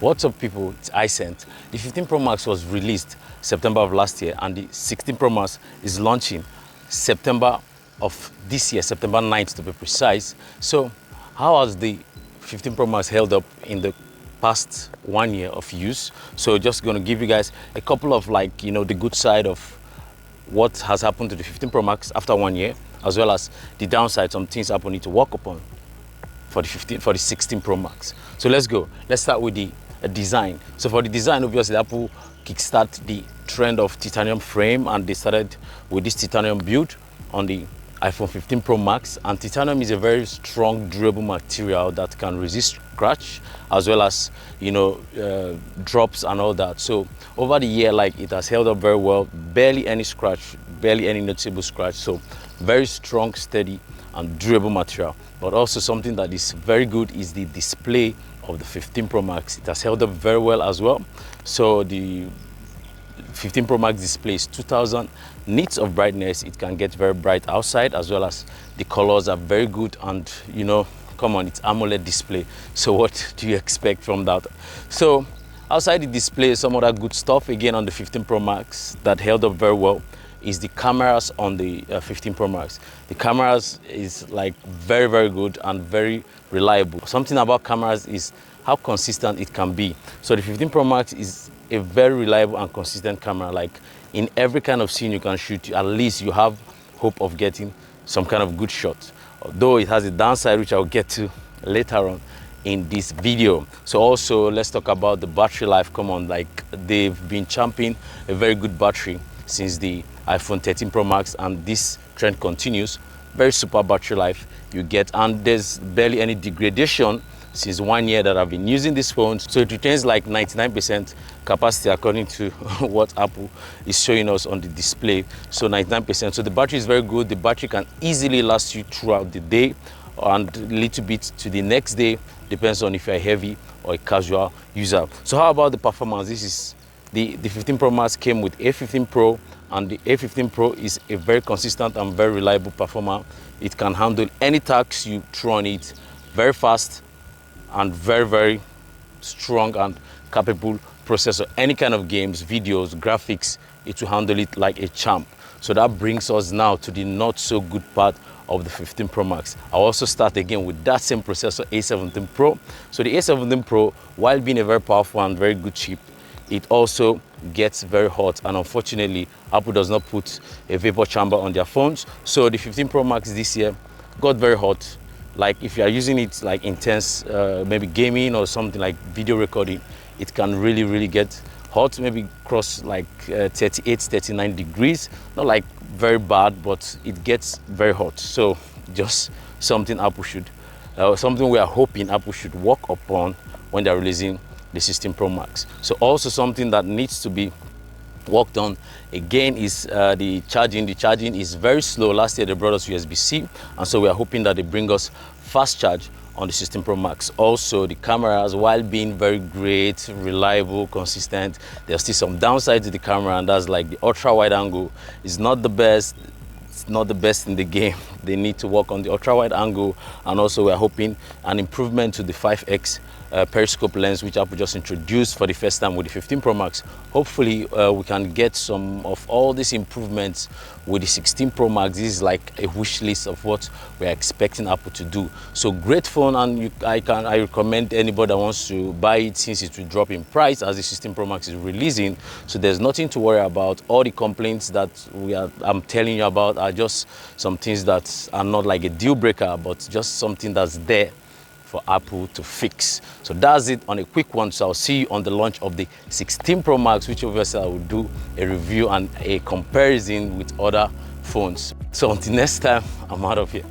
What's up, people? It's iSent. The 15 Pro Max was released September of last year, and the 16 Pro Max is launching September of this year, September 9th to be precise. So how has the 15 Pro Max held up in the past 1 year of use? So just going to give you guys a couple of the good side of what has happened to the 15 Pro Max after 1 year, as well as the downside, some things Apple need to work upon for the 16 Pro Max. So let's go. Let's start with the design. So for the design, obviously Apple kickstart the trend of titanium frame, and they started with this titanium build on the iPhone 15 Pro Max. And titanium is a very strong, durable material that can resist scratch, as well as drops and all that. So over the year, it has held up very well. Barely any scratch, barely any noticeable scratch. So very strong, steady and durable material. But also something that is very good is the display of the 15 Pro Max. It has held up very well as well. So the 15 Pro Max displays 2000 nits of brightness. It can get very bright outside, as well as the colors are very good. And come on, it's AMOLED display, so what do you expect from that? So outside the display, some other good stuff again on the 15 Pro Max that held up very well is the cameras on the 15 Pro Max. The cameras is very, very good and very reliable. Something about cameras is how consistent it can be. So the 15 Pro Max is a very reliable and consistent camera. In every kind of scene you can shoot, at least you have hope of getting some kind of good shot. Although it has a downside, which I'll get to later on in this video. So also let's talk about the battery life. Come on, they've been championing a very good battery since the iPhone 13 Pro Max, and this trend continues. Very super battery life you get, and there's barely any degradation since 1 year that I've been using this phone. So it retains 99% capacity according to what Apple is showing us on the display. So 99%. So the battery is very good. The battery can easily last you throughout the day and a little bit to the next day, depends on if you're a heavy or a casual user. So how about the performance? This is the 15 Pro Max came with A15 Pro, and the A15 Pro is a very consistent and very reliable performer. It can handle any tasks you throw on it, very fast and very, very strong and capable processor. Any kind of games, videos, graphics, it will handle it like a champ. So that brings us now to the not so good part of the 15 Pro Max. I'll also start again with that same processor, A17 Pro. So the A17 Pro, while being a very powerful and very good chip, it also gets very hot, and unfortunately Apple does not put a vapor chamber on their phones. So the 15 Pro Max this year got very hot. If you are using it intense, maybe gaming or something like video recording, it can really get hot, maybe cross 38, 39 degrees. Not very bad, but it gets very hot. So just something Apple should, something we are hoping Apple should work upon when they're releasing the 16 Pro Max. So also something that needs to be worked on again is the charging. The charging is very slow. Last year they brought us USB-C, and so we are hoping that they bring us fast charge on the 16 Pro Max. Also the cameras, while being very great, reliable, consistent, there's still some downside to the camera, and that's the ultra wide angle is not the best. It's not the best in the game. They need to work on the ultra wide angle, and also we're hoping an improvement to the 5x periscope lens, which Apple just introduced for the first time with the 15 Pro Max. Hopefully we can get some of all these improvements with the 16 Pro Max. This is like a wish list of what we're expecting Apple to do. So great phone, and I recommend anybody that wants to buy it, since it will drop in price as the 16 Pro Max is releasing. So there's nothing to worry about. All the complaints that I'm telling you about are just some things that are not like a deal breaker, but just something that's there for Apple to fix. So that's it on a quick one. So I'll see you on the launch of the 16 Pro Max, which obviously I will do a review and a comparison with other phones. So until next time, I'm out of here.